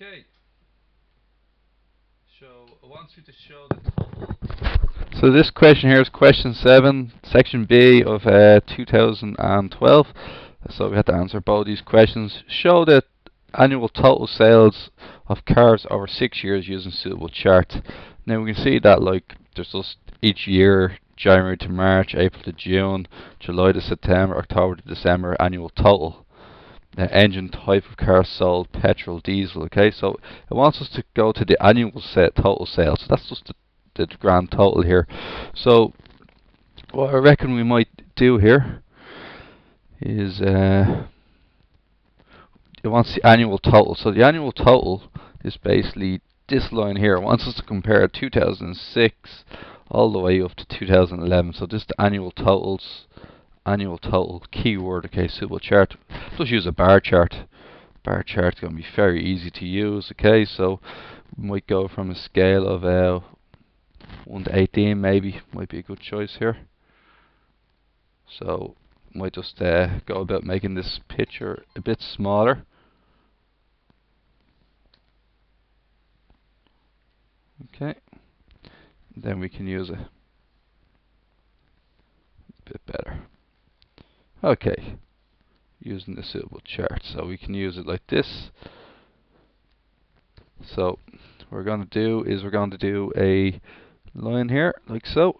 Okay, so I want you to show the total. So this question here is question 7, section B of 2012. So we had to answer both these questions. Show the annual total sales of cars over 6 years using suitable chart. Now we can see that like there's just each year, January to March, April to June, July to September, October to December, annual total. The engine type of car sold, petrol, diesel. Okay, so it wants us to go to the annual total sales. So that's just the grand total here. So what I reckon we might do here is it wants the annual total. So the annual total is basically this line here. It wants us to compare 2006 all the way up to 2011. So this is the annual totals. Annual total keyword. Okay, suitable chart. Just use a bar chart. Bar chart is going to be very easy to use. Okay, so we might go from a scale of 1 to 18 maybe. Might be a good choice here. So might just go about making this picture a bit smaller. Okay, then we can use a bit better. Okay, using the suitable chart, so we can use it like this. So what we're going to do is we're going to do a line here like so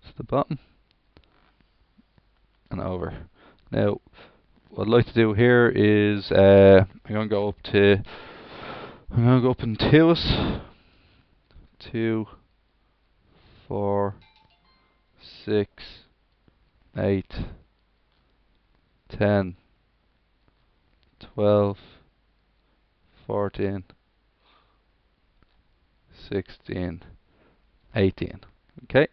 to the bottom and over. Now what I'd like to do here is I'm going to go up to in twos. 2, 4, 6, 8, 10, 12, 14, 16, 18. Okay.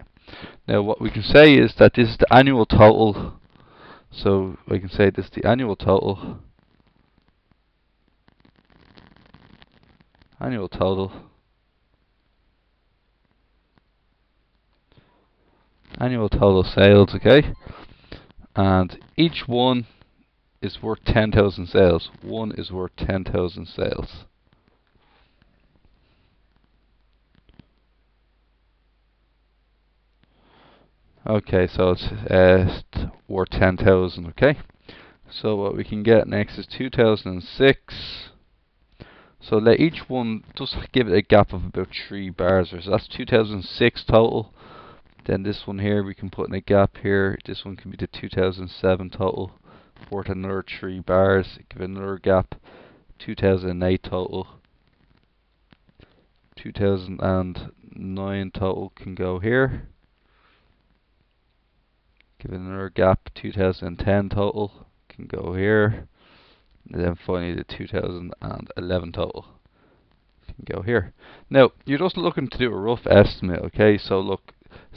Now what we can say is that this is the annual total. So we can say this is the annual total. Annual total. Annual total sales, okay? And each one is worth 10,000 sales. One is worth 10,000 sales. Okay, so it's worth 10,000, okay? So what we can get next is 2006. So let each one just give it a gap of about 3 bars. So that's 2006 total. Then this one here we can put in a gap here. This one can be the 2007 total, worth another 3 bars. Give it another gap. 2008 total. 2009 total can go here. Give it another gap. 2010 total can go here. And then finally the 2011 total can go here. Now you're just looking to do a rough estimate, okay? So look,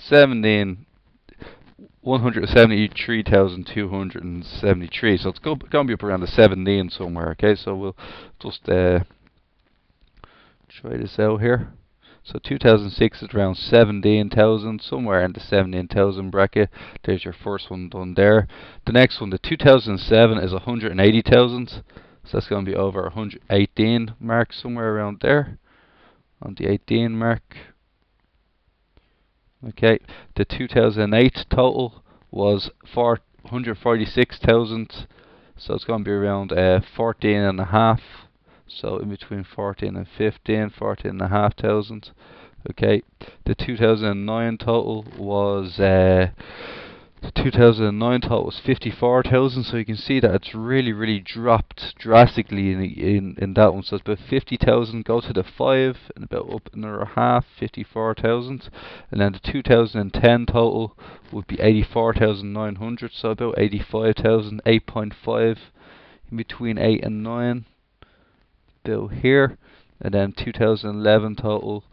173,273. So it's going to be up around the 17 somewhere, okay? So we'll just try this out here. So 2006 is around 17,000, somewhere in the 17,000 bracket. There's your first one done there. The next one, the 2007, is 180,000. So that's going to be over 118 mark, somewhere around there, on the 18 mark. Okay, the 2008 total was 146,000. So it's going to be around 14 and a half. So in between 14 and 15, 14,500. Okay, the 2009 total was 54,000. So you can see that it's really dropped drastically in that one. So it's about 50,000. Go to the 5 and about up another half, 54,000. And then the 2010 total would be 84,900. So about 85,000, 8.5 in between 8 and 9. Bill here, and then 2011 total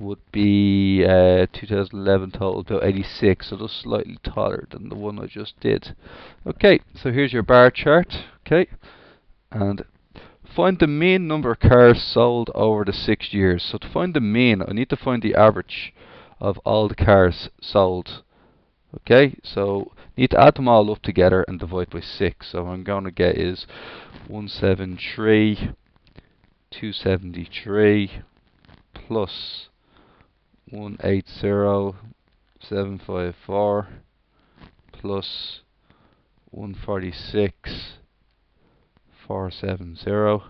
would be 2011 total about 86, so just slightly taller than the one I just did. Okay, so here's your bar chart. Okay, and find the mean number of cars sold over the 6 years. So to find the mean, I need to find the average of all the cars sold. Okay, so need to add them all up together and divide by 6. So what I'm going to get is 173 273 plus 180,754 plus 146,470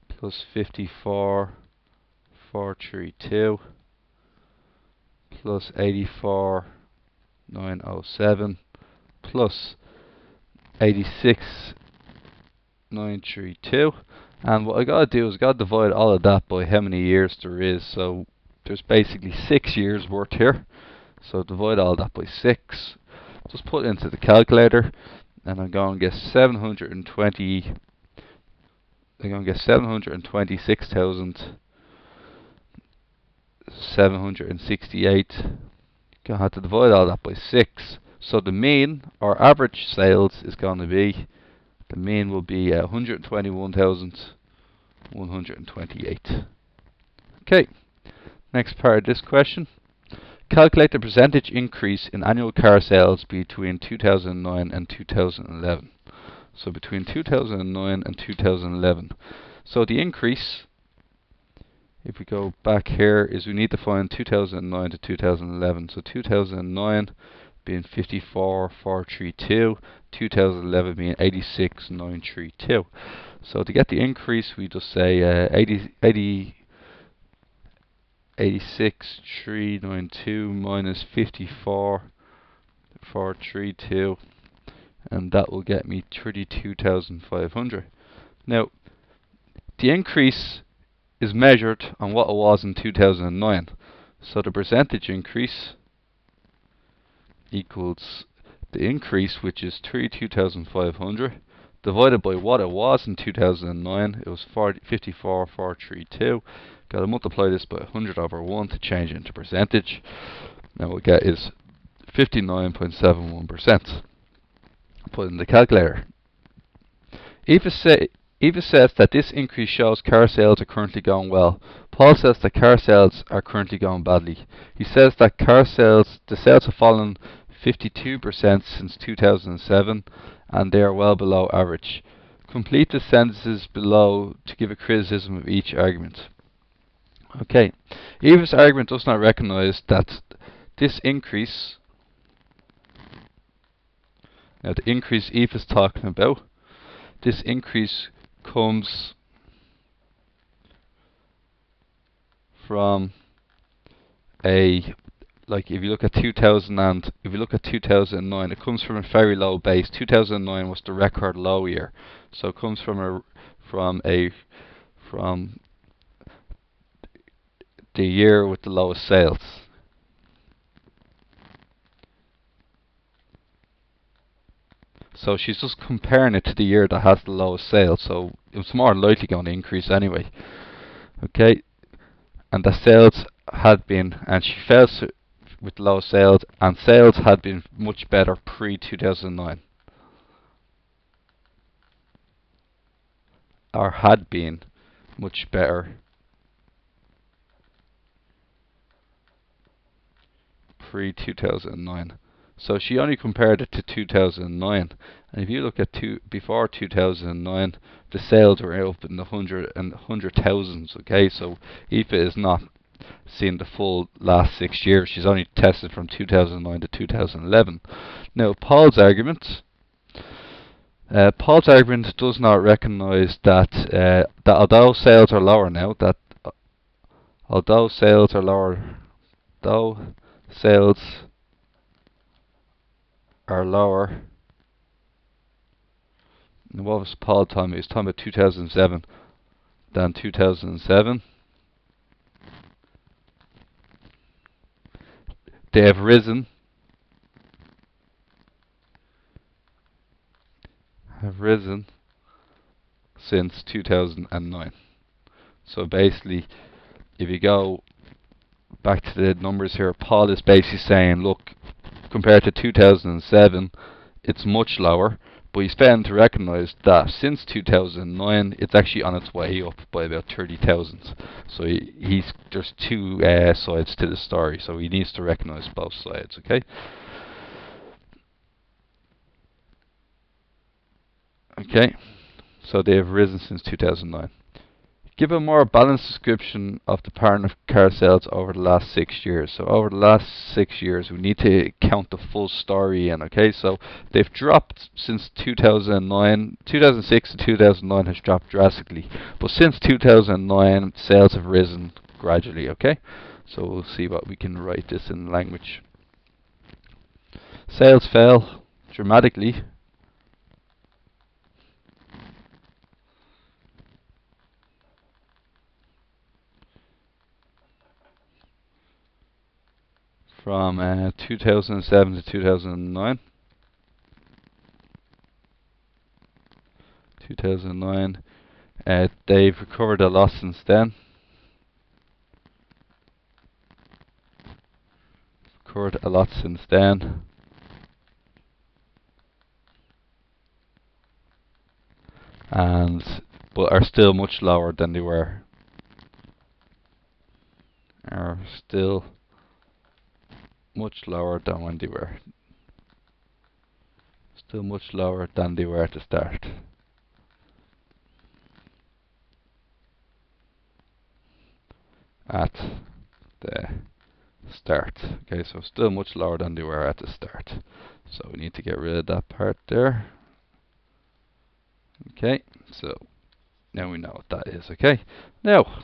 plus 54,432 plus 84,907 plus 86,932. And what I gotta do is I gotta divide all of that by how many years there is. So there's basically 6 years worth here. So divide all that by 6. Just put it into the calculator, and I'm going to get 720. I'm going to get 726,768. Gonna have to divide all that by 6. So the mean, or average sales, is going to be, the mean will be 121,128. Okay, next part of this question. Calculate the percentage increase in annual car sales between 2009 and 2011. So between 2009 and 2011. So the increase, if we go back here, is we need to find 2009 to 2011. So 2009 being 54,432, 2011 being 86,932. So to get the increase, we just say 86,392 minus 54,432, and that will get me 32,500. Now, the increase is measured on what it was in 2009. So the percentage increase equals the increase, which is 32,500, divided by what it was in 2009. It was 54,432. Got to multiply this by 100 over 1 to change it into percentage. Now what we get is 59.71%. Put it in the calculator. Eva says that this increase shows car sales are currently going well. Paul says that car sales are currently going badly. He says that the sales have fallen 52% since 2007, and they are well below average. Complete the sentences below to give a criticism of each argument. Okay, Eva's argument does not recognize that this increase, now the increase Eva is talking about, this increase comes from a, like if you look at 2009, it comes from a very low base. 2009 was the record low year, so it comes from the year with the lowest sales. So she's just comparing it to the year that has the lowest sales, so it's more likely going to increase anyway. Okay, and the sales had been, and she fell with low sales, and sales had been much better pre-2009, or had been much better pre-2009. So she only compared it to 2009, and if you look at before 2009, the sales were up in the hundred thousands. Okay, so Aoife is not seeing the full last 6 years. She's only tested from 2009 to 2011. Now Paul's argument does not recognise that although sales are lower now, although sales are lower. And what was Paul telling me? He was talking about 2007 than 2007. They have risen. Since 2009. So basically, if you go back to the numbers here, Paul is basically saying, look, compared to 2007, it's much lower, but he's failing to recognise that since 2009, it's actually on its way up by about 30,000. So there's two sides to the story, so he needs to recognise both sides, okay? Okay, So they have risen since 2009. Give a more balanced description of the pattern of car sales over the last 6 years. So over the last 6 years, we need to count the full story in, okay? So they've dropped since 2009. 2006 to 2009 has dropped drastically. But since 2009, sales have risen gradually, okay? So we'll see what we can write this in language. Sales fell dramatically from 2007 to 2009. 2009. They've recovered a lot since then. Recovered a lot since then. But are still much lower than they were. Are still much lower than when they were. Still much lower than they were at the start. At the start. Okay, so still much lower than they were at the start. So we need to get rid of that part there. Okay, so now we know what that is. Okay, now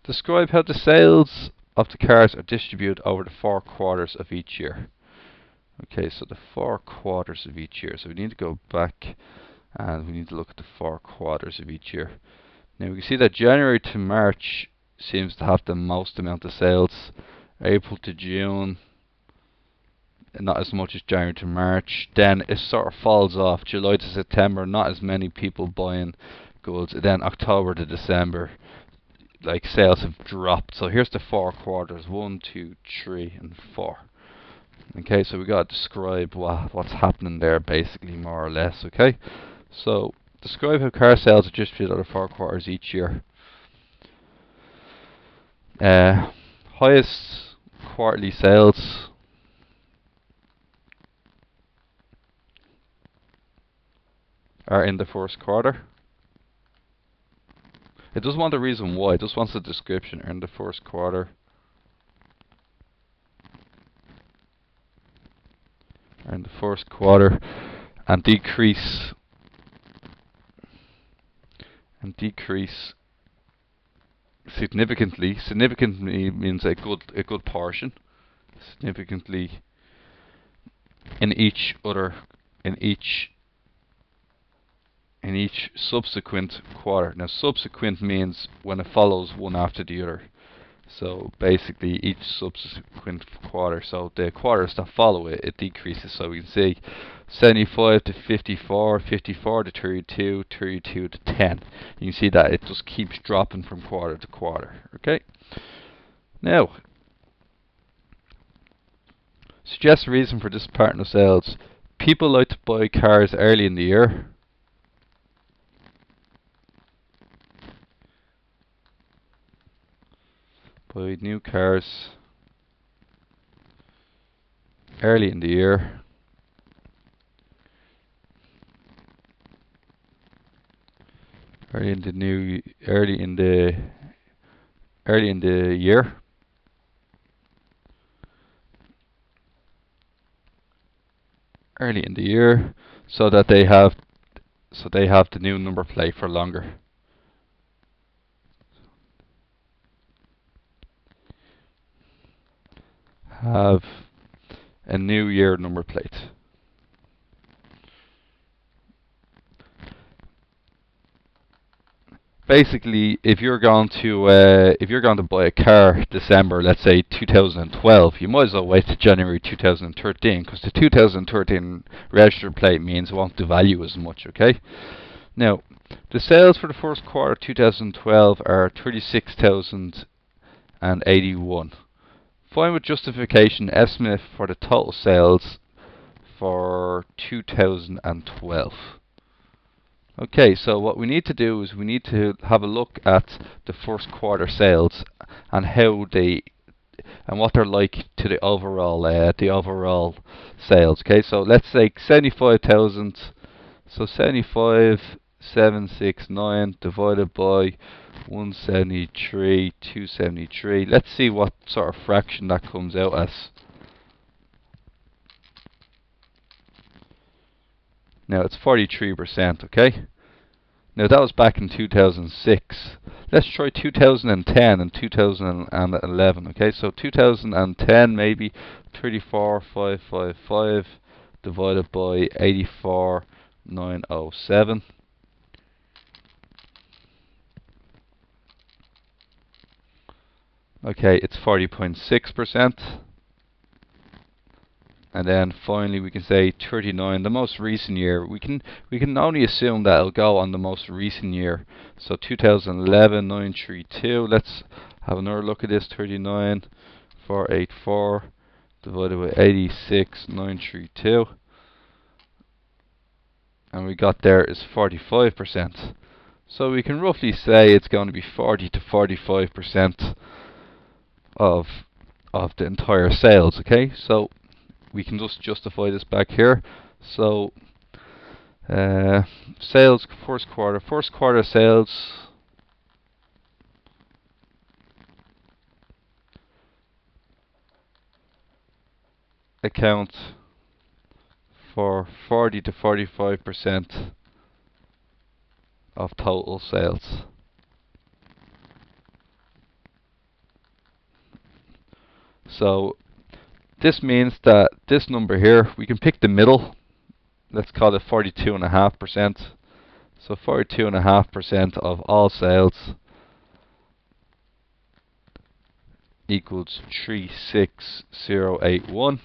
describe how the sales of the cars are distributed over the 4 quarters of each year. Okay, so the 4 quarters of each year. So we need to go back and we need to look at the 4 quarters of each year. Now we can see that January to March seems to have the most amount of sales. April to June, not as much as January to March. Then it sort of falls off. July to September, not as many people buying goods. Then October to December, like sales have dropped. So here's the 4 quarters: 1, 2, 3, and 4. Okay, so we got to describe what's happening there, basically, more or less. Okay, so describe how car sales are distributed over 4 quarters each year. Highest quarterly sales are in the first quarter. It doesn't want the reason why, it just wants the description. In the first quarter. In the first quarter, and decrease significantly. Significantly means a good portion. Significantly in each subsequent quarter. Now subsequent means when it follows one after the other. So basically each subsequent quarter, so the quarters that follow it, it decreases. So we can see 75 to 54, 54 to 32, 32 to 10. You can see that it just keeps dropping from quarter to quarter. Okay. Now, suggest a reason for this pattern of sales. People like to buy cars early in the year. Buy new cars early in the year. Early in the year. Early in the year, so that they have the new number plate for longer. Have a new year number plate. Basically, if you're going to buy a car December, let's say 2012, you might as well wait to January 2013, because the 2013 registered plate means it won't devalue as much. Okay. Now, the sales for the first quarter 2012 are 36,081. Find with justification estimate for the total sales for 2012. Okay, so what we need to do is we need to have a look at the first quarter sales and how and what they're like to the overall sales. Okay, so let's say 75,000. So 75 769 divided by 173, 273. Let's see what sort of fraction that comes out as. Now it's 43%, okay? Now that was back in 2006. Let's try 2010 and 2011, okay? So 2010 maybe 34,555 divided by 84,907. Okay, it's 40.6%. And then finally we can say 39, the most recent year. We can only assume that it'll go on the most recent year. So 2011, 932. Let's have another look at this. 39, 484 divided by 86, 932. And we got there is 45%. So we can roughly say it's going to be 40 to 45% of the entire sales, okay? So we can just justify this back here. So sales first quarter sales account for 40 to 45% of total sales. So this means that this number here, we can pick the middle. Let's call it 42.5%. So 42.5% of all sales equals 36081.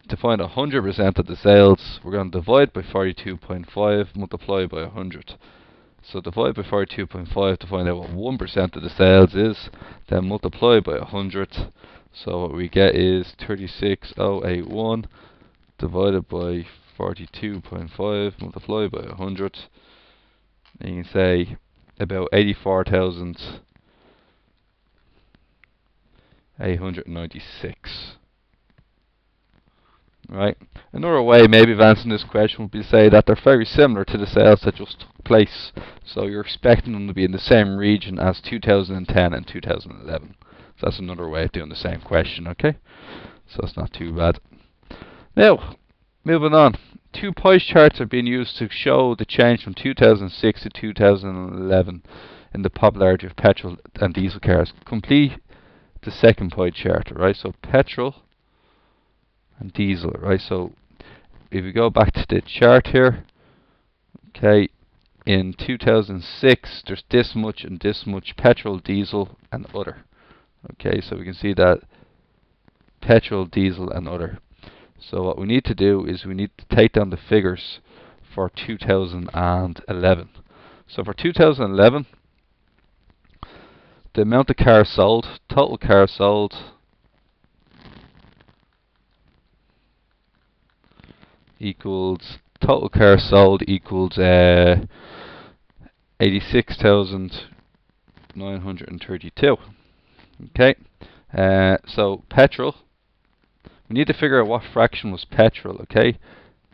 To find 100% of the sales, we're going to divide by 42.5, multiply by 100. So divide by 42.5 to find out what 1% of the sales is, then multiply by 100. So what we get is 36081 divided by 42.5 multiplied by 100. And you can say about 84,896. Right. Another way maybe of answering this question would be to say that they're very similar to the sales that just took place. So you're expecting them to be in the same region as 2010 and 2011. So that's another way of doing the same question, okay? So it's not too bad. Now, moving on. Two pie charts are being used to show the change from 2006 to 2011 in the popularity of petrol and diesel cars. Complete the second pie chart, right? So petrol and diesel, right? So if we go back to the chart here, okay, in 2006 there's this much and this much petrol, diesel and other. Okay, so we can see that petrol, diesel and other. So what we need to do is we need to take down the figures for 2011. So for 2011, the amount of cars sold, total cars sold, equals total cars sold equals 86,932. Okay, so petrol, we need to figure out what fraction was petrol, okay?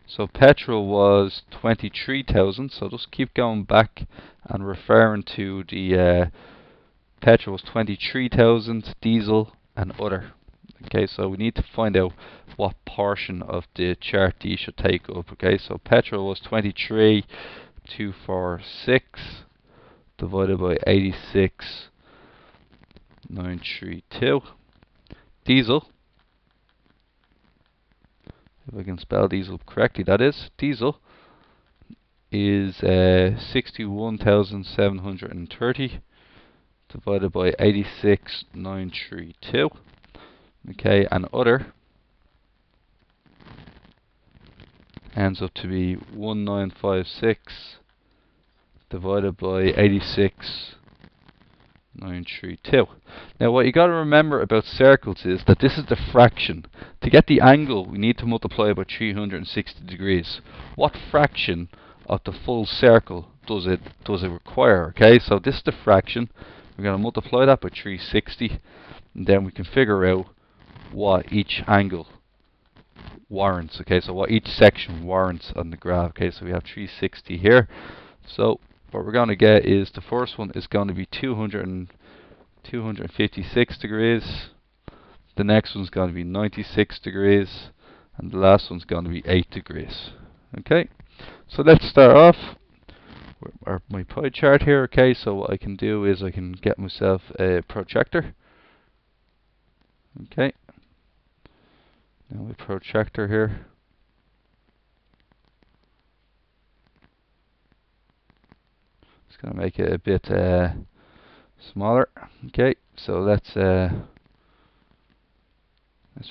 So petrol was 23,000, so just keep going back and referring to the petrol was 23,000, diesel and other. Okay, so we need to find out what portion of the chart these should take up. Okay, so petrol was 23,246 divided by 86,932. Diesel, if I can spell diesel correctly, that is, diesel is 61,730 divided by 86,932. Okay, and other ends up to be 1956 divided by 86,932. Now what you got to remember about circles is that this is the fraction. To get the angle we need to multiply by 360 degrees. What fraction of the full circle does it require? Okay, so this is the fraction. We're going to multiply that by 360 and then we can figure out what each angle warrants. Okay, so what each section warrants on the graph. Okay, so we have 360 here, So what we're going to get is the first one is going to be 256 degrees. The next one's going to be 96 degrees. And the last one's going to be 8 degrees. Okay, so let's start off with my pie chart here. Okay, so what I can do is I can get myself a protractor. Okay, now my protractor here. Just going to make it a bit smaller. Okay, so let's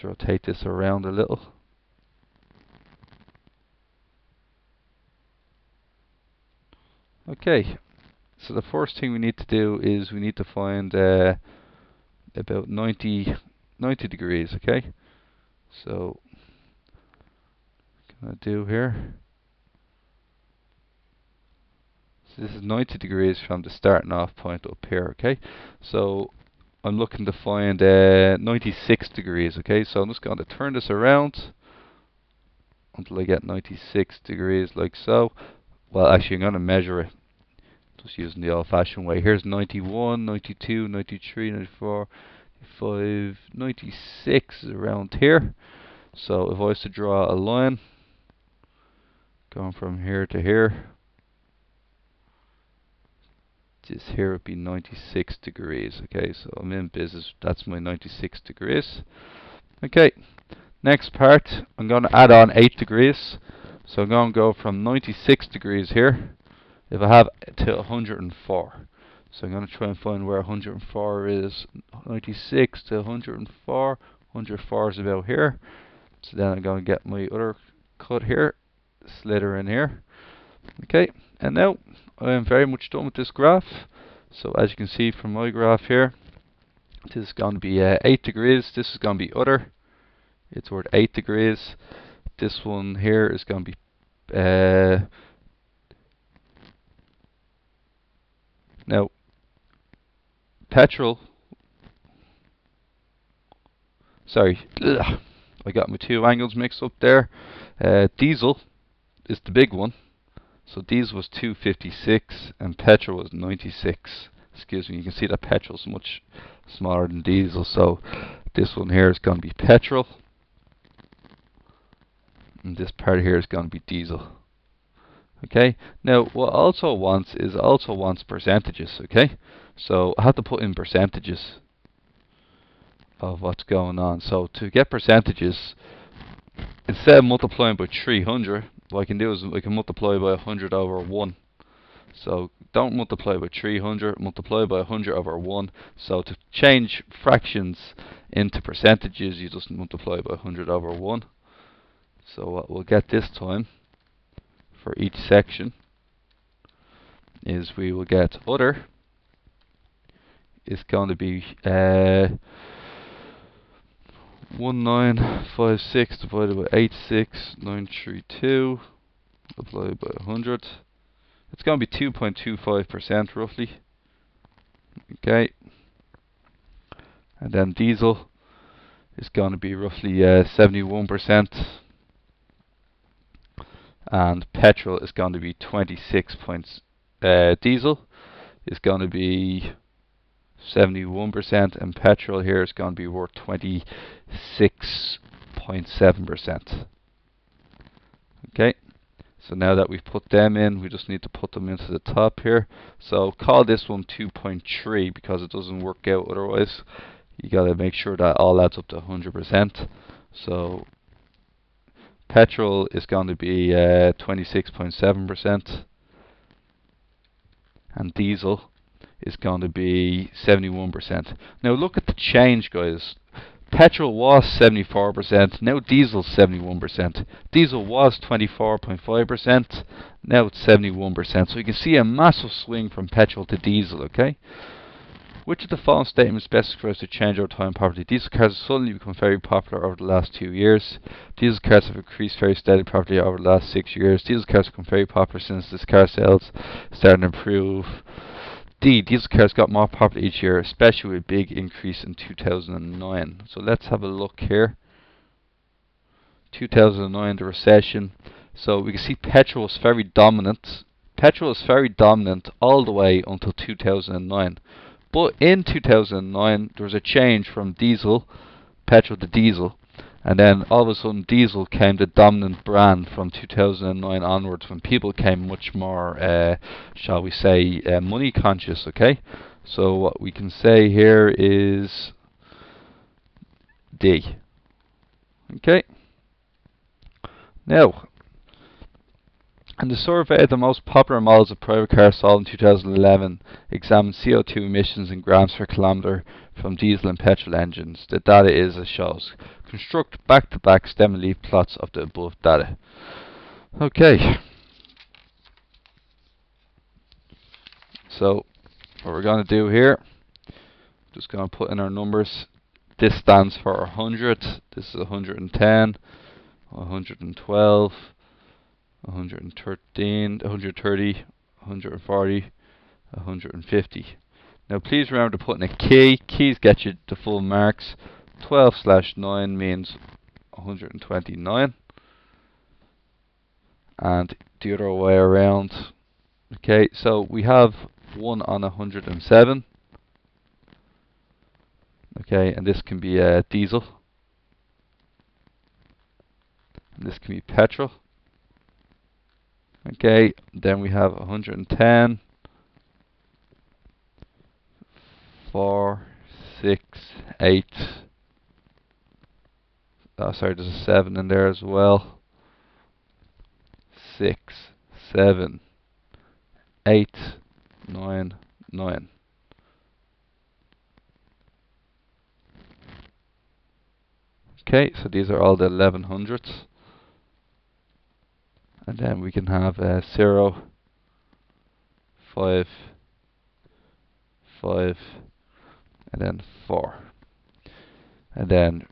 rotate this around a little. Okay, so the first thing we need to do is we need to find about 90 degrees. Okay, so what can I do here? So this is 90 degrees from the starting off point up here. Okay, so I'm looking to find 96 degrees. Okay, so I'm just going to turn this around until I get 96 degrees, like so. Well, actually, I'm going to measure it just using the old-fashioned way. Here's 91, 92, 93, 94, 95, 96 is around here. So if I was to draw a line going from here to here, this here would be 96 degrees. Okay, so I'm in business. That's my 96 degrees. Okay, next part, I'm going to add on 8 degrees. So I'm going to go from 96 degrees here, if I have, to 104. So I'm going to try and find where 104 is. 96 to 104. 104 is about here. So then I'm going to get my other cut here, slither in here. Okay, and now I am very much done with this graph. So as you can see from my graph here, this is going to be 8 degrees. This is going to be other. It's worth 8 degrees. This one here is going to be now petrol. Sorry, I got my two angles mixed up there. Diesel is the big one. So diesel was 256 and petrol was 96. Excuse me, you can see that petrol is much smaller than diesel. So this one here is going to be petrol. And this part here is going to be diesel. Okay, now what also wants is percentages. Okay, so I have to put in percentages of what's going on. So to get percentages, instead of multiplying by 300, what I can do is I can multiply by 100 over 1. So don't multiply by 300, multiply by 100 over 1. So to change fractions into percentages, you just multiply by 100 over 1. So what we'll get this time for each section is we will get other is going to be 1956 divided by 86932 divided by 100. It's going to be 2.25% roughly. Okay, and then diesel is going to be roughly 71%. And petrol is going to be 26 points. Diesel is going to be 71%, and petrol here is going to be worth 26.7%. Okay, so now that we've put them in, we just need to put them into the top here. So call this one 2.3 because it doesn't work out otherwise. You got to make sure that all adds up to 100%. So petrol is going to be 26.7%, and diesel is going to be 71%. Now look at the change, guys. Petrol was 74%, now diesel 71%. Diesel was 24.5%, now it's 71%. So you can see a massive swing from petrol to diesel, okay? Which of the following statements best describes the change over time property? Diesel cars have suddenly become very popular over the last 2 years. Diesel cars have increased very steadily property over the last 6 years. Diesel cars have become very popular since this car sales started to improve. D. Diesel cars got more popular each year, especially with a big increase in 2009. So let's have a look here. 2009, the recession. So we can see petrol was very dominant. petrol is very dominant all the way until 2009. But in 2009, there was a change from petrol to diesel, and then all of a sudden diesel came the dominant brand from 2009 onwards, when people became much more, shall we say, money conscious, okay? So what we can say here is D. Okay. Now, in the survey, the most popular models of private cars sold in 2011 examined CO2 emissions in grams per kilometre from diesel and petrol engines. The data is as shows. Construct back-to-back stem and leaf plots of the above data. Okay. So, what we're going to do here, just going to put in our numbers. This stands for 100. This is 110, 112. 113, 130, 140, 150. Now please remember to put in a key. Keys get you the full marks. 12/9 means 129. And the other way around. Okay, so we have 1 on 107. Okay, and this can be diesel. And this can be petrol. Okay, then we have 110, 4, 6, 8. Oh, sorry, there's a 7 in there as well. 6, 7, 8, 9, 9. Okay, so these are all the 1100s. And then we can have 0, 5, 5, and then 4. And then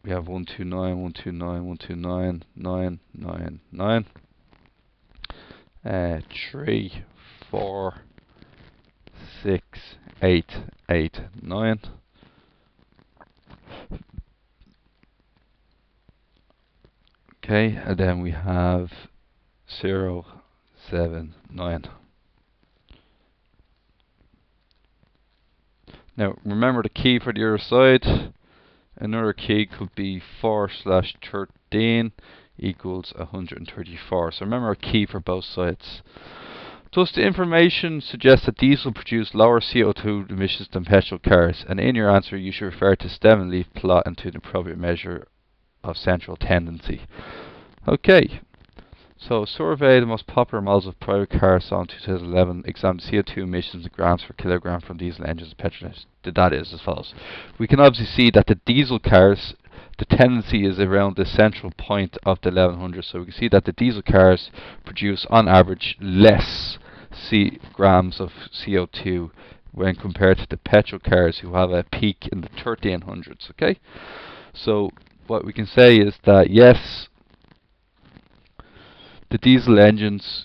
we have 129, 129, 129, 9, 9, 9. 3, 4, 6, 8, 8, 9. Okay, and then we have 0, 7, 9. Now remember the key for the other side. Another key could be 4/13 equals 134. So remember a key for both sides. Thus the information suggests that diesel produce lower CO2 emissions than petrol cars, and in your answer you should refer to stem and leaf plot and to an appropriate measure of central tendency. Okay, so survey the most popular models of private cars sold in 2011, examined CO2 emissions in grams per kilogram from diesel engines and petrol engines. The data is as follows. We can obviously see that the diesel cars, the tendency is around the central point of the 1100, so we can see that the diesel cars produce on average less grams of CO2 when compared to the petrol cars, who have a peak in the 1300s. Okay, so what we can say is that yes, the diesel engines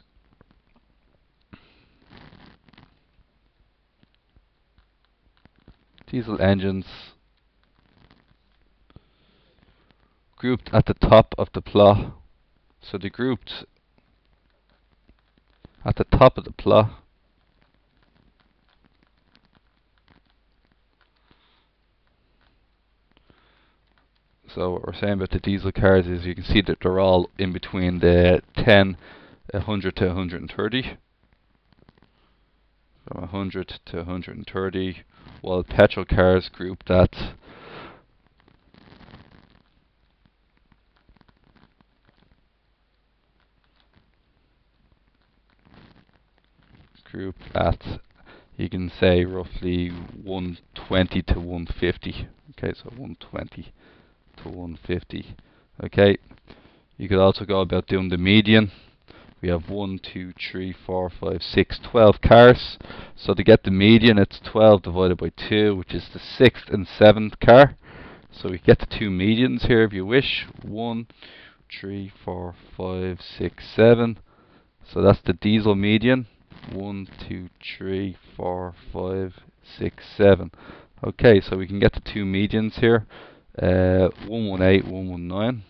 grouped at the top of the plot. So they grouped at the top of the plot. So what we're saying about the diesel cars is you can see that they're all in between the 10, 100 to 130. From 100 to 130, while petrol cars grouped at you can say roughly 120 to 150. Okay, so 120 to 150. Okay, you could also go about doing the median. We have 1, 2, 3, 4, 5, 6, 12 cars. So to get the median, it's 12 divided by 2, which is the 6th and 7th car. So we get the two medians here if you wish. 1, 3, 4, 5, 6, 7. So that's the diesel median. 1, 2, 3, 4, 5, 6, 7. Okay, so we can get the two medians here. 118, 119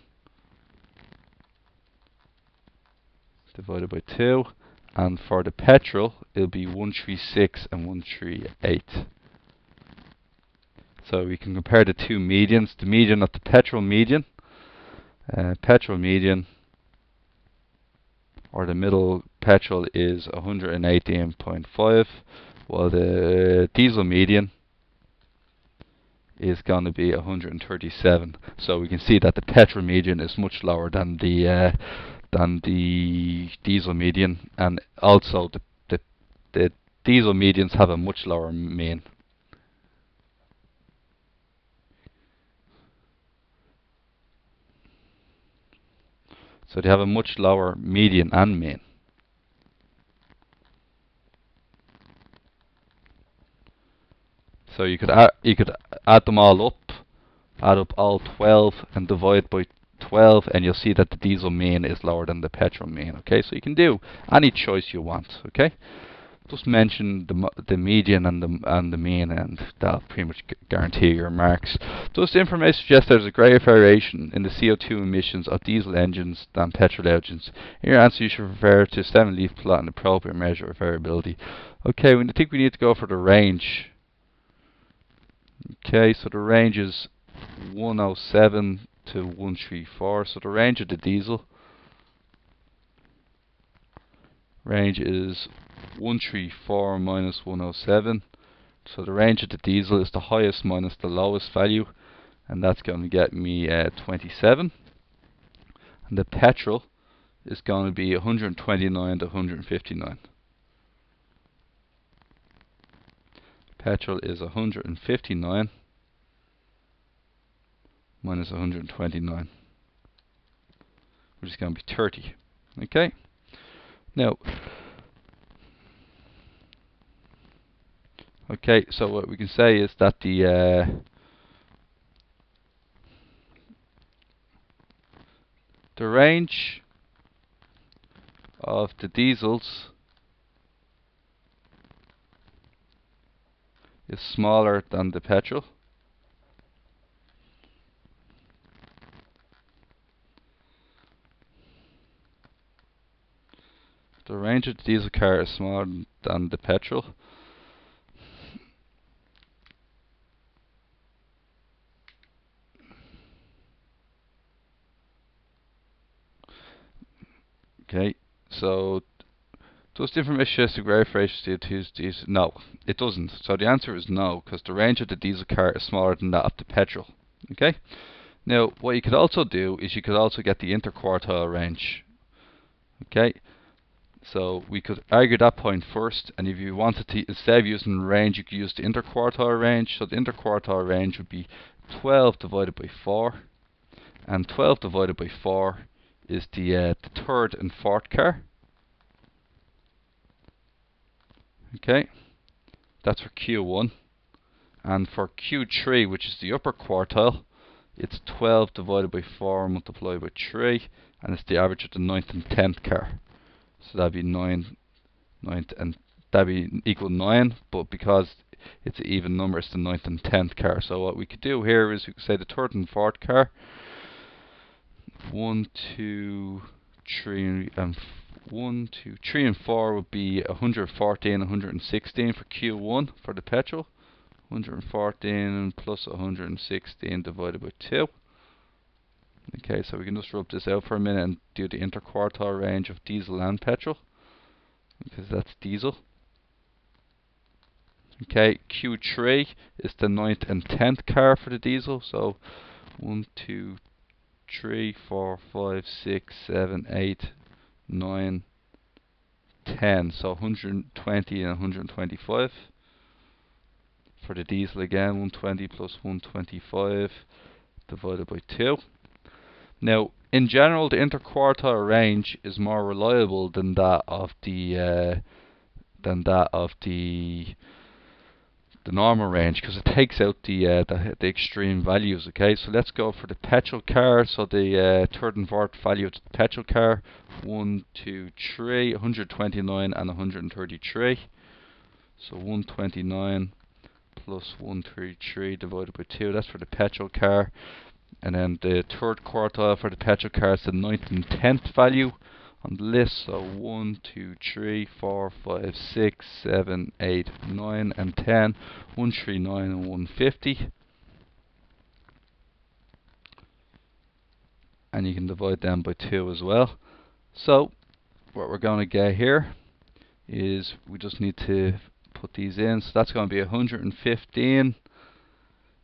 divided by 2, and for the petrol it'll be 136 and 138. So we can compare the two medians. The median of the petrol median, or the middle petrol is 118.5, while the diesel median is going to be 137. So we can see that the petrol median is much lower than the diesel median, and also the diesel medians have a much lower mean. So they have a much lower median and mean. So you could add them all up, add up all 12 and divide by 12, and you'll see that the diesel mean is lower than the petrol mean. Okay, so you can do any choice you want. Okay, just mention the median and the mean, and that'll pretty much guarantee your marks. Does the information suggest there's a greater variation in the CO2 emissions of diesel engines than petrol engines? In your answer, you should refer to 7-leaf plot and appropriate measure of variability. Okay, I think we need to go for the range. Okay, so the range is 107 to 134. So the range of the diesel range is 134 minus 107. So the range of the diesel is the highest minus the lowest value, and that's going to get me 27. And the petrol is going to be 129 to 159. Petrol is 159 minus 129, which is going to be 30. Okay. Now, okay, so what we can say is that the range of the diesels is smaller than the petrol. The range of the diesel car is smaller than the petrol. Okay, so does the information suggest the greater variation of CO2? No, it doesn't. So the answer is no, because the range of the diesel car is smaller than that of the petrol. Okay. Now, what you could also do is you could also get the interquartile range. Okay. So we could argue that point first, and if you wanted to, instead of using range, you could use the interquartile range. So the interquartile range would be 12 divided by 4, and 12 divided by 4 is the third and fourth car. Okay, that's for Q1, and for Q3, which is the upper quartile, it's 12 divided by 4 multiplied by 3, and it's the average of the 9th and 10th car. So that'd be 9th, and that'd be equal 9, but because it's an even number, it's the 9th and 10th car. So what we could do here is we could say the third and fourth car, 1, 2, 3, and 1, 2, 3 and 4 would be 114, 116 for Q1 for the petrol. 114 plus 116 divided by 2. Okay, so we can just rub this out for a minute and do the interquartile range of diesel and petrol, because that's diesel. Okay, Q3 is the 9th and 10th car for the diesel. So 1, 2, 3, 4, 5, 6, 7, 8, 9, 10. So 120 and 125. For the diesel again, 120 plus 125 divided by 2. Now, in general, the interquartile range is more reliable than that of the normal range, because it takes out the extreme values. Okay, so let's go for the petrol car. So the third and fourth value of the petrol car, 1, 2, 3, 129 and 133. So 129 plus 133 divided by 2. That's for the petrol car. And then the third quartile for the petrol car is the 9th and 10th value on the list. So 1, 2, 3, 4, 5, 6, 7, 8, 9 and 10. 139 and 150. And you can divide them by 2 as well. So what we're going to get here is we just need to put these in. So that's going to be 115.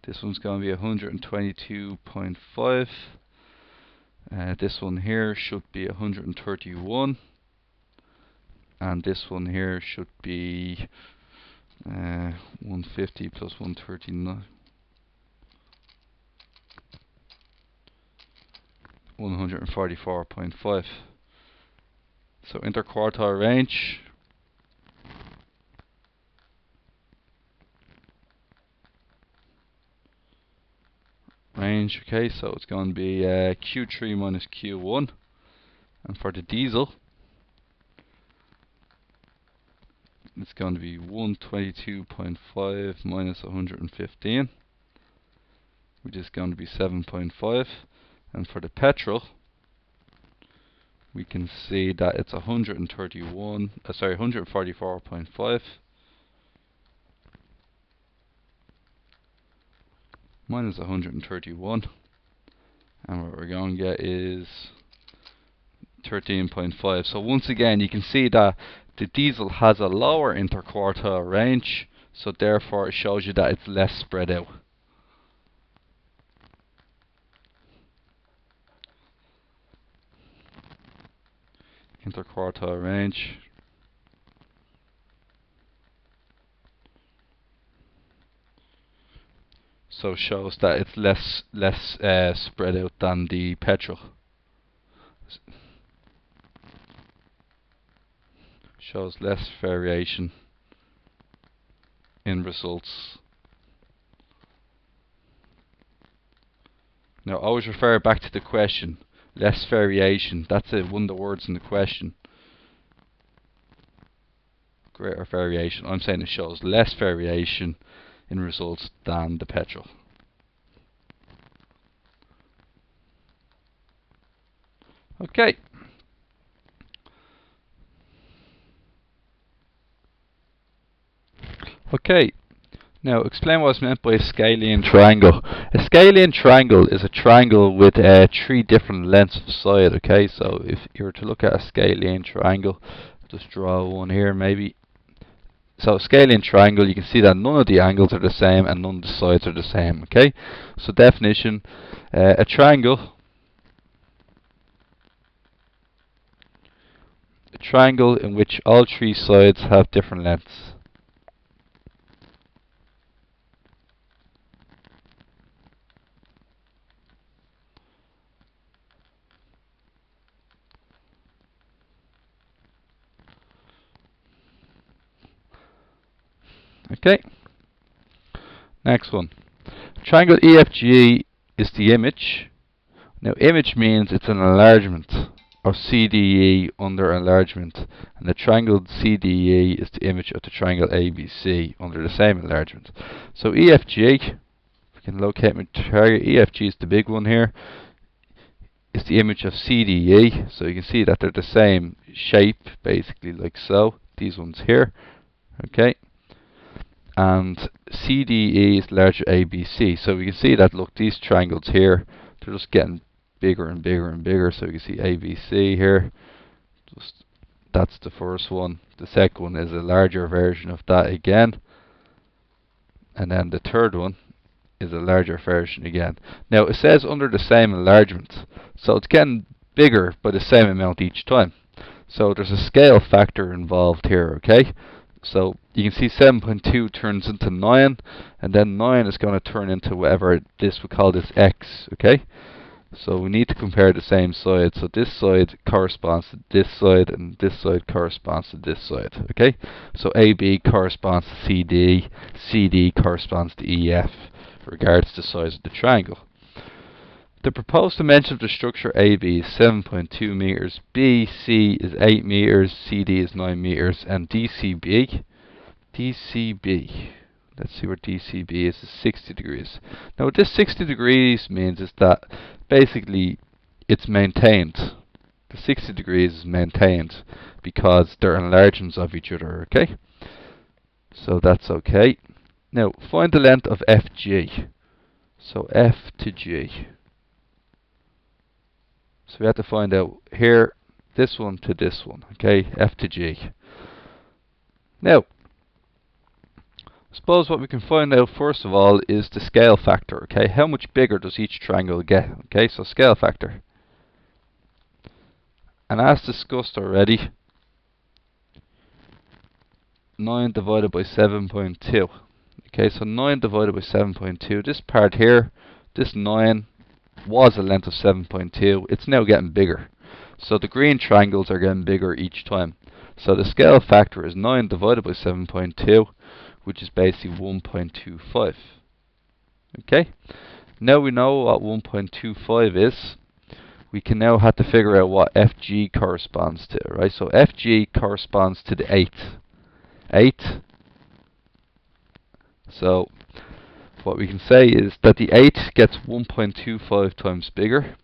This one's going to be 122.5. This one here should be 131. And this one here should be 150 plus 139. 144.5. So interquartile range. Okay, so it's going to be Q3 minus Q1. And for the diesel, it's going to be 122.5 minus 115, which is going to be 7.5. And for the petrol, we can see that it's 144.5 minus 131, and what we're going to get is 13.5. So once again, you can see that the diesel has a lower interquartile range, so therefore it shows you that it's less spread out. Interquartile range. So shows that it's less spread out than the petrol. Shows less variation in results. Now always refer back to the question. Less variation. That's one of the words in the question. Greater variation. I'm saying it shows less variation in results than the petrol. Okay. Okay. Now explain what's meant by a scalene triangle. A scalene triangle is a triangle with 3 different lengths of side. Okay, so if you were to look at a scalene triangle, just draw one here maybe. So a scalene triangle, you can see that none of the angles are the same and none of the sides are the same. Okay, so definition: a triangle in which all 3 sides have different lengths. Okay, next one. Triangle EFG is the image. Now image means it's an enlargement of CDE under enlargement, and the triangle CDE is the image of the triangle ABC under the same enlargement. So EFG, if we can locate my target, EFG is the big one here, is the image of CDE. So you can see that they're the same shape, basically like so. These ones here, okay. And CDE is larger ABC. So we can see that, look, these triangles here, they're just getting bigger and bigger and bigger. So you can see ABC here. That's the first one. The second one is a larger version of that again. And then the third one is a larger version again. Now it says under the same enlargement. So it's getting bigger by the same amount each time. So there's a scale factor involved here, okay? So you can see 7.2 turns into 9, and then 9 is going to turn into whatever we call this x, okay? So we need to compare the same side. So this side corresponds to this side, and this side corresponds to this side, okay? So AB corresponds to CD, CD corresponds to EF, regards to the size of the triangle. The proposed dimension of the structure AB is 7.2 meters, BC is 8 meters, CD is 9 meters, and DCB, let's see where DCB is 60 degrees. Now what this 60 degrees means is that basically it's maintained. The 60 degrees is maintained because they're enlargements of each other, okay? So that's okay. Now, find the length of FG. So F to G. So we have to find out here, this one to this one, okay? F to G. Now, suppose what we can find out first of all is the scale factor, okay? How much bigger does each triangle get, okay? So scale factor. And as discussed already, 9 divided by 7.2. Okay, so 9 divided by 7.2. This part here, this 9 was a length of 7.2. It's now getting bigger. So the green triangles are getting bigger each time. So the scale factor is 9 divided by 7.2, which is basically 1.25. Okay, now we know what 1.25 is. We can now have to figure out what FG corresponds to, right? So FG corresponds to the 8. So what we can say is that the 8 gets 1.25 times bigger.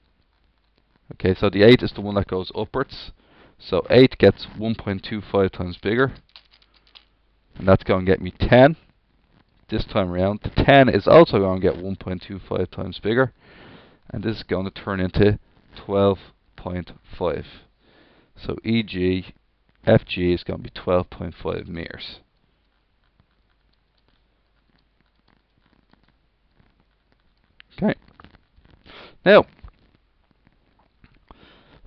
Okay, so the 8 is the one that goes upwards. So 8 gets 1.25 times bigger. And that's going to get me 10 this time around. The 10 is also going to get 1.25 times bigger. And this is going to turn into 12.5. So e.g. FG is going to be 12.5 meters. Okay. Now,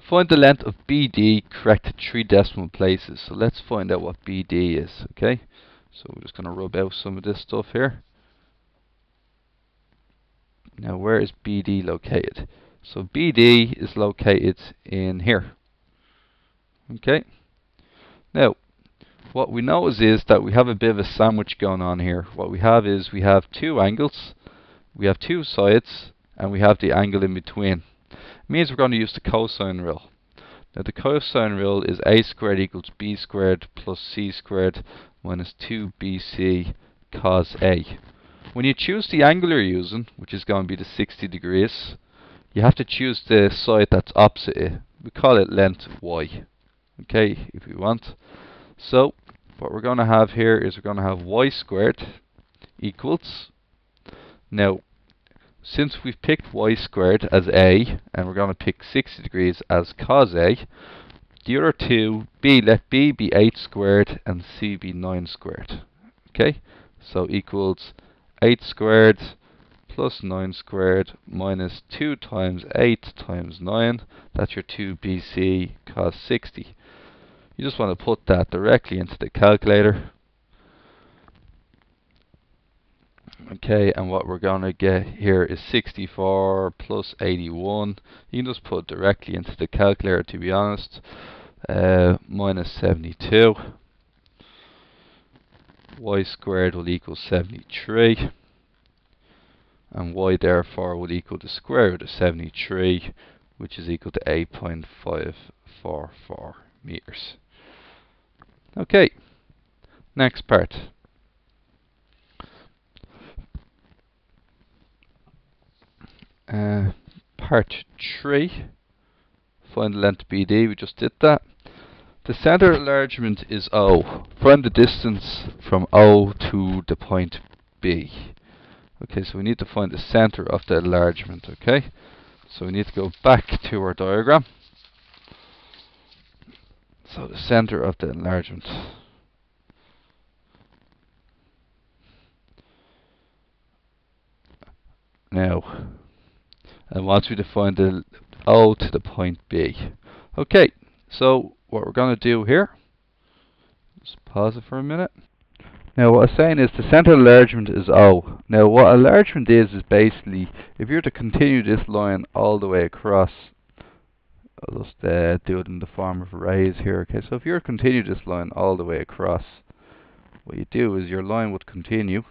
find the length of BD correct 3 decimal places. So let's find out what BD is, okay? So we're just going to rub out some of this stuff here. Now, where is BD located? So BD is located in here. Okay. Now, what we notice is that we have a bit of a sandwich going on here. What we have is we have 2 angles, we have 2 sides, and we have the angle in between. It means we're going to use the cosine rule. Now the cosine rule is a squared equals b squared plus c squared minus 2bc cos a. When you choose the angle you're using, which is going to be the 60 degrees, you have to choose the side that's opposite it. We call it length y. Okay, if we want. So what we're going to have here is we're going to have y squared equals, now since we've picked y squared as a and we're going to pick 60 degrees as cos a, the other two, let b be 8 squared and c be 9 squared. Okay, so equals 8 squared plus 9 squared minus 2 times 8 times 9. That's your 2bc cos 60. You just want to put that directly into the calculator. Okay, and what we're going to get here is 64 plus 81. You can just put it directly into the calculator, to be honest. Minus 72. Y squared will equal 73. And y therefore will equal the square root of 73, which is equal to 8.544 meters. Okay, next part. Part 3, find the length BD, we just did that. The center enlargement is O. Find the distance from O to the point B. Okay, so we need to find the center of the enlargement, okay? So we need to go back to our diagram. So the center of the enlargement. Now, and wants me to find the O to the point B. Okay, so what we're going to do here, just pause it for a minute. Now what I'm saying is the center enlargement is O. Now what enlargement is basically, if you were to continue this line all the way across, I'll just do it in the form of rays here. Okay, so if you were to continue this line all the way across, what you do is your line would continue.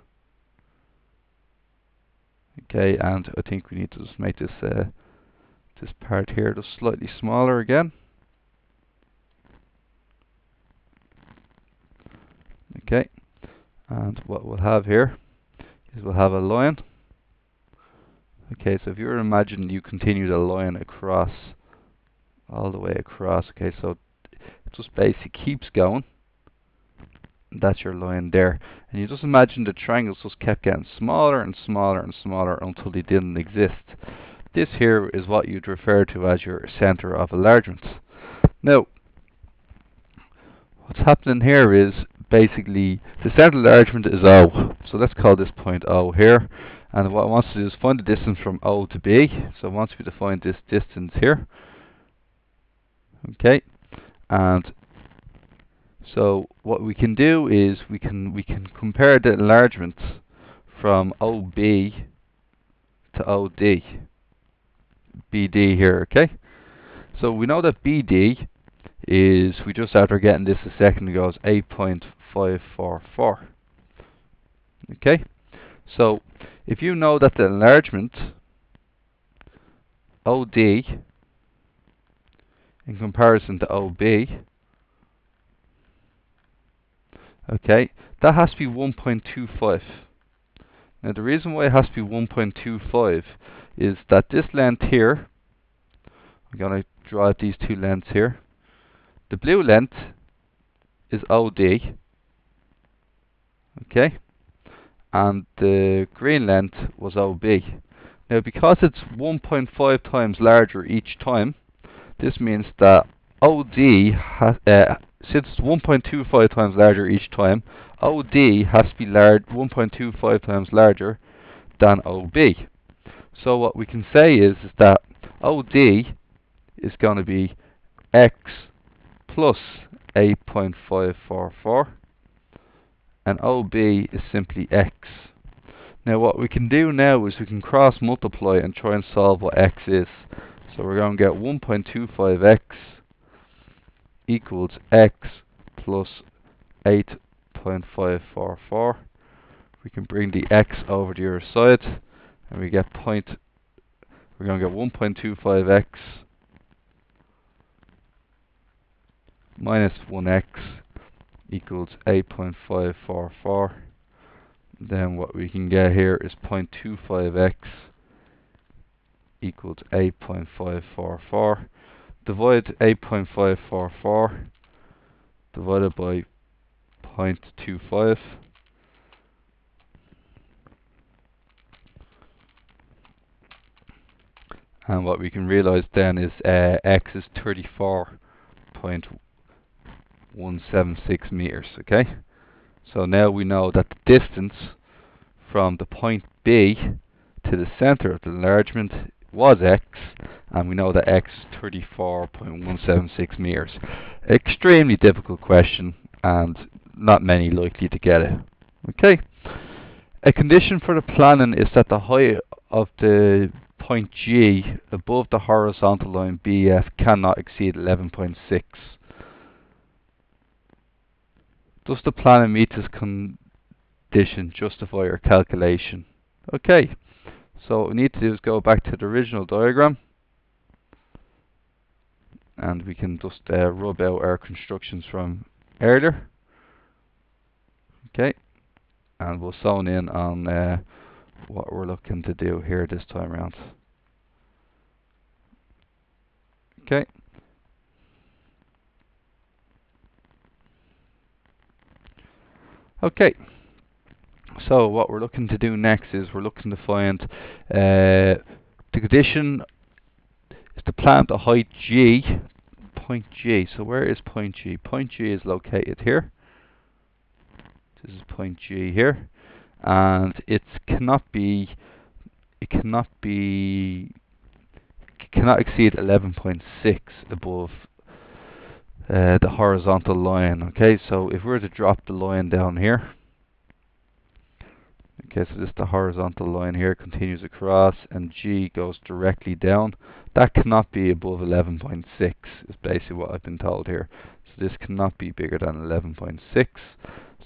Okay, and I think we need to just make this this part here just slightly smaller again. Okay, and what we'll have here is we'll have a line. Okay, so if you were to imagine you continue the line across all the way across. Okay, so it just basically keeps going. That's your line there. And you just imagine the triangles just kept getting smaller and smaller and smaller until they didn't exist. This here is what you'd refer to as your center of enlargement. Now, what's happening here is basically the center of enlargement is O. So let's call this point O here. And what it wants to do is find the distance from O to B. So it wants me to find this distance here. Okay. And so what we can do is we can compare the enlargement from OB to OD. BD here, okay? So we know that BD is, we just after getting this a second ago, is 8.544. Okay? So if you know that the enlargement OD in comparison to OB, okay, that has to be 1.25. Now the reason why it has to be 1.25 is that this length here, I'm going to draw out these two lengths here. The blue length is OD, okay, and the green length was OB. Now because it's 1.5 times larger each time, this means that OD has, since it's 1.25 times larger each time, OD has to be 1.25 times larger than OB. So what we can say is that OD is going to be X plus 8.544 and OB is simply X. Now what we can do now is we can cross multiply and try and solve what X is. So we're going to get 1.25X equals X plus 8.544. We can bring the X over the other side and we get we're going to get 1.25X minus 1X equals 8.544. Then what we can get here is 0.25X equals 8.544. Divide 8.544 divided by 0.25. And what we can realize then is X is 34.176 meters, okay? So now we know that the distance from the point B to the center of the enlargement was X, and we know that X is 34.176 meters. Extremely difficult question, and not many likely to get it. Okay. A condition for the planning is that the height of the point G above the horizontal line BF cannot exceed 11.6. Does the planning meet this condition justify your calculation? Okay, so what we need to do is go back to the original diagram and we can just rub out our constructions from earlier. Okay, and we'll zone in on what we're looking to do here this time around. Okay. Okay, so what we're looking to do next is we're looking to find the condition is to plan the height G, point G. So where is point G? Point G is located here. This is point G here, and it cannot exceed 11.6 above the horizontal line. Okay, so if we were to drop the line down here, okay, so this is the horizontal line here, continues across, and G goes directly down. That cannot be above 11.6 is basically what I've been told here. So this cannot be bigger than 11.6.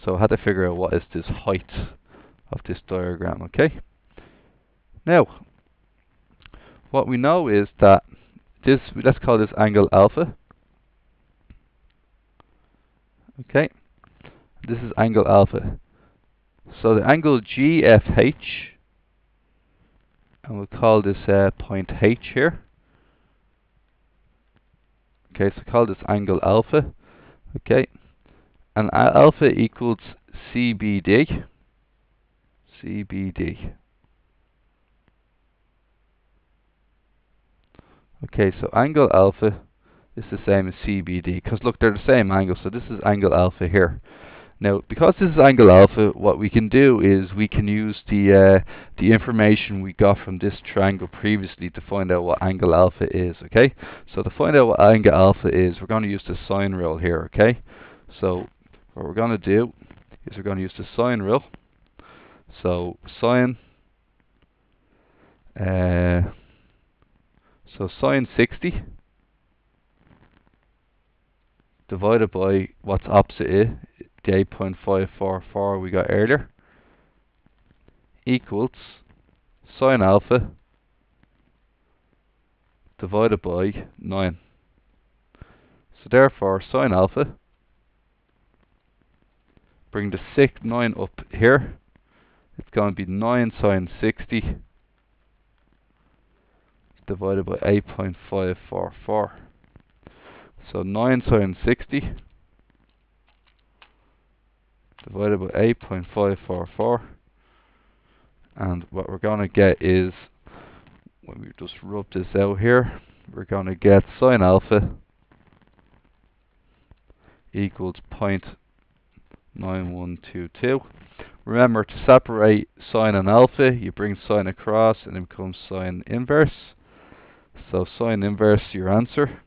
So I had to figure out what is this height of this diagram. Okay. Now, what we know is that this, let's call this angle alpha. Okay, this is angle alpha. So the angle GFH, and we'll call this point H here. Okay, so call this angle alpha. Okay, and alpha equals CBD. CBD. Okay, so angle alpha is the same as CBD, because look, they're the same angle, so this is angle alpha here. Now, because this is angle alpha, what we can do is we can use the information we got from this triangle previously to find out what angle alpha is, okay? So to find out what angle alpha is, we're going to use the sine rule here, okay? So what we're going to do is we're going to use the sine rule. So sine, sine 60 divided by what's opposite it, the 8.544 we got earlier, equals sine alpha divided by 9. So therefore sine alpha, bring the 9 up here, it's going to be 9 sine 60 divided by 8.544. So 9 sine 60 divided by 8.544, and what we're going to get is, when we just rub this out here, we're going to get sine alpha equals 0.9122. Remember, to separate sine and alpha, you bring sine across and it becomes sine inverse. So sine inverse your answer.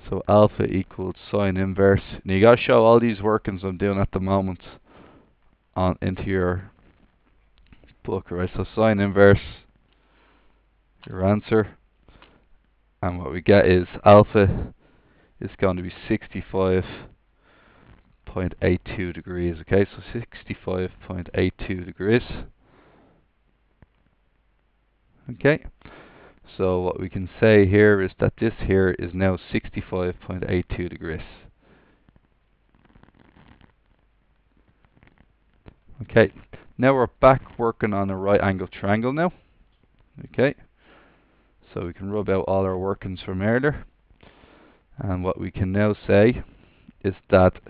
So alpha equals sine inverse. Now you got to show all these workings I'm doing at the moment on into your book, right? So sine inverse your answer, and what we get is alpha is going to be 65.82 degrees. Okay, so 65.82 degrees. Okay, so what we can say here is that this here is now 65.82 degrees. Okay, now we're back working on a right angle triangle now. Okay, so we can rub out all our workings from earlier, and what we can now say is that,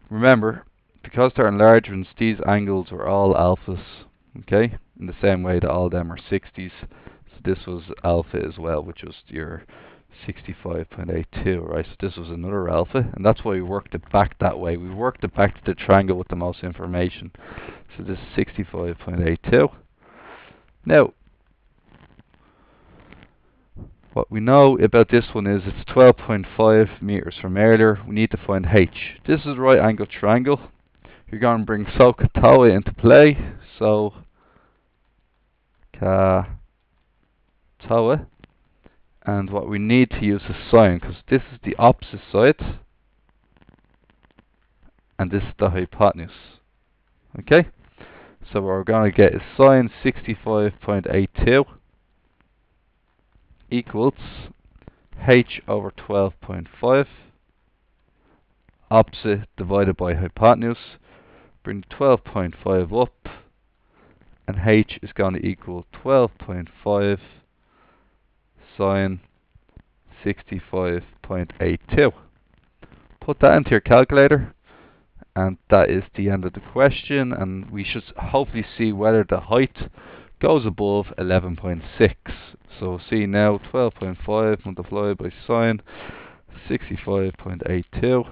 remember, because they're enlargements, these angles are all alphas, okay, in the same way that all of them are 60s. So this was alpha as well, which was your 65.82, right? So this was another alpha, and that's why we worked it back that way. We worked it back to the triangle with the most information. So this is 65.82. Now, what we know about this one is it's 12.5 meters from earlier. We need to find h. This is a right angle triangle. You're going to bring SOHCAHTOA into play. So SOHCAHTOA. And what we need to use is sine, because this is the opposite side, and this is the hypotenuse. Okay? So what we're going to get is sine 65.82 equals h over 12.5, opposite divided by hypotenuse. Bring 12.5 up, and h is going to equal 12.5 sine 65.82. Put that into your calculator, and that is the end of the question, and we should hopefully see whether the height goes above 11.6. So see now, 12.5 multiplied by sine 65.82,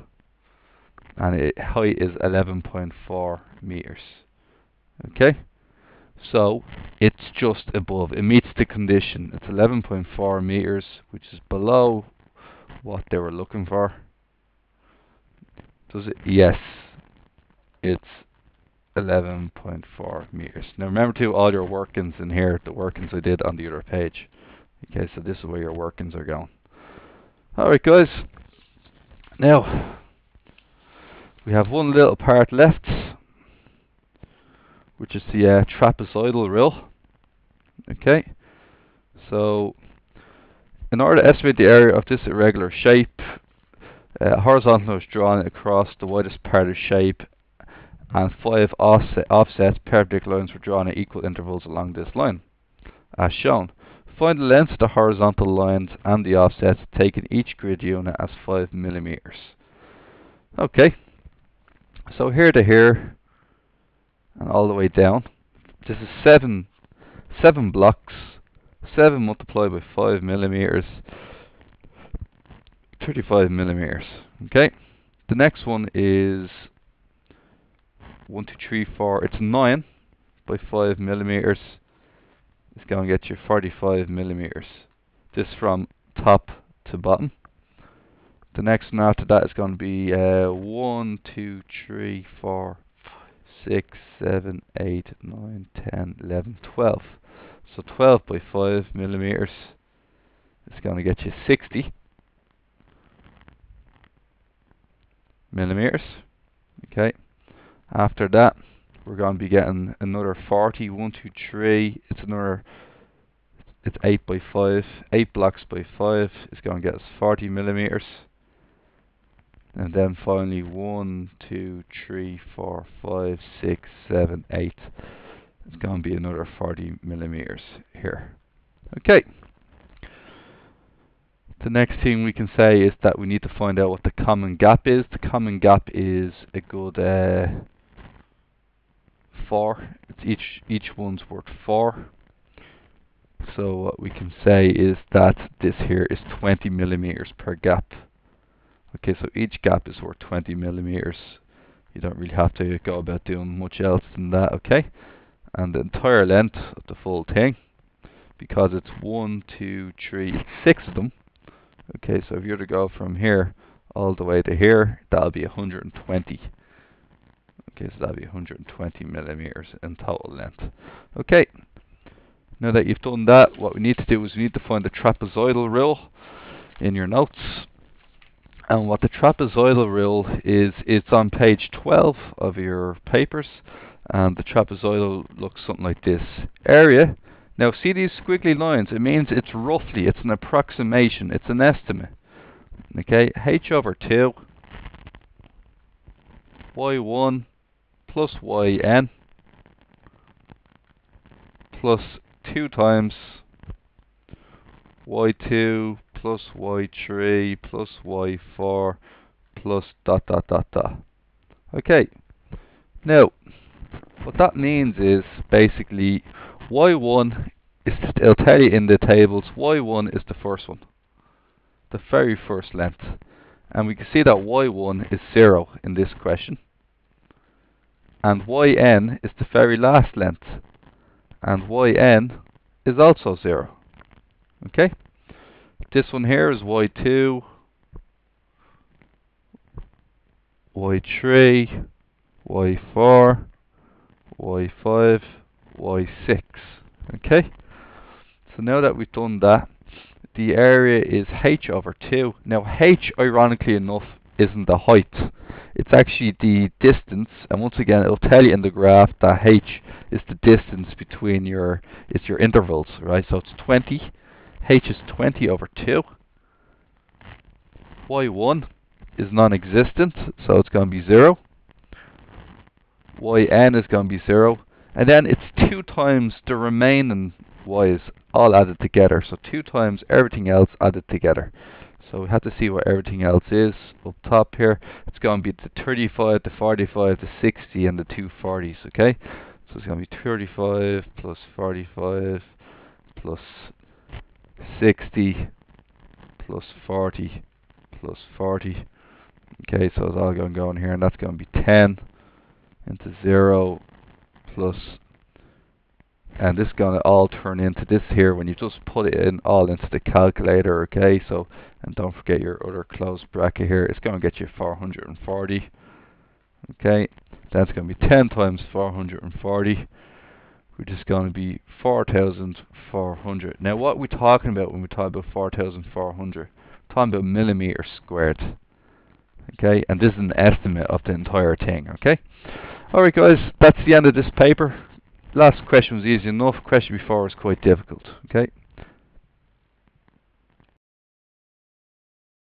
and height is 11.4 meters. Okay, so it's just above, it meets the condition. It's 11.4 meters, which is below what they were looking for. Does it? Yes, it's 11.4 meters. Now remember to all your workings in here, the workings I did on the other page. Okay, so this is where your workings are going. Alright guys, now we have one little part left, which is the trapezoidal rule. Okay, so in order to estimate the area of this irregular shape, horizontal is drawn across the widest part of the shape, and 5 offset perpendicular lines were drawn at equal intervals along this line, as shown. Find the length of the horizontal lines and the offsets taken each grid unit as 5 millimeters. Okay, so here to here and all the way down. This is seven blocks. 7 multiplied by 5 millimeters, 35 millimeters. Okay, the next one is 1, 2, 3, 4. It's 9 by 5 millimeters. It's going to get you 45 millimeters. This from top to bottom. The next one after that is going to be 1, 2, 3, 4, 5, 6, 7, 8, 9, 10, 11, 12. So 12 by 5 millimeters is going to get you 60 millimeters. Okay. After that, we're going to be getting another 40. 1, 2, 3. It's 8 by 5. 8 blocks by 5 is going to get us 40 millimeters. And then finally 1, 2, 3, 4, 5, 6, 7, 8. It's going to be another 40 millimeters here. Okay. The next thing we can say is that we need to find out what the common gap is. The common gap is a good 4. It's each one's worth 4. So what we can say is that this here is 20 millimeters per gap. Okay, so each gap is worth 20 millimeters. You don't really have to go about doing much else than that, okay? And the entire length of the full thing, because it's 1, 2, 3, 6 of them. Okay, so if you were to go from here all the way to here, that'll be 120. Okay, so that'll be 120 millimeters in total length. Okay, now that you've done that, what we need to do is we need to find the trapezoidal rule in your notes. And what the trapezoidal rule is, it's on page 12 of your papers. And the trapezoidal looks something like this. Area. Now see these squiggly lines? It means it's roughly, it's an approximation, it's an estimate. Okay, h over 2, y1 plus yn plus 2 times y2 plus y3 plus y4 plus dot dot dot dot. Okay, now what that means is basically y1 is, it'll tell you in the tables, y1 is the first one, the very first length, and we can see that y1 is 0 in this question, and yn is the very last length, and yn is also 0. Okay, this one here is y2, y3, y4, y5, y6. Okay, so now that we've done that, the area is h over 2. Now h, ironically enough, isn't the height, it's actually the distance, and once again it'll tell you in the graph that h is the distance between your intervals, right? So it's 20. H is 20 over 2. y1 is non-existent, so it's going to be 0. yn is going to be 0, and then it's 2 times the remaining y's all added together, so 2 times everything else added together. So we have to see what everything else is. Up top here, it's going to be the 35, the 45, the 60, and the 2 40s, okay? So it's going to be 35 plus 45 plus 60 plus 40 plus 40. Okay, so it's all going to go in here, and that's going to be 10 into 0 plus, and this is going to all turn into this here when you just put it in all into the calculator. Okay, so, and don't forget your other closed bracket here, it's going to get you 440. Okay, that's going to be 10 times 440, which is going to be 4,400. Now what are we talking about when we talk about 4,400? We're talking about millimeters squared. Okay, and this is an estimate of the entire thing. Okay, alright guys, that's the end of this paper. Last question was easy enough. Question before was quite difficult. Okay.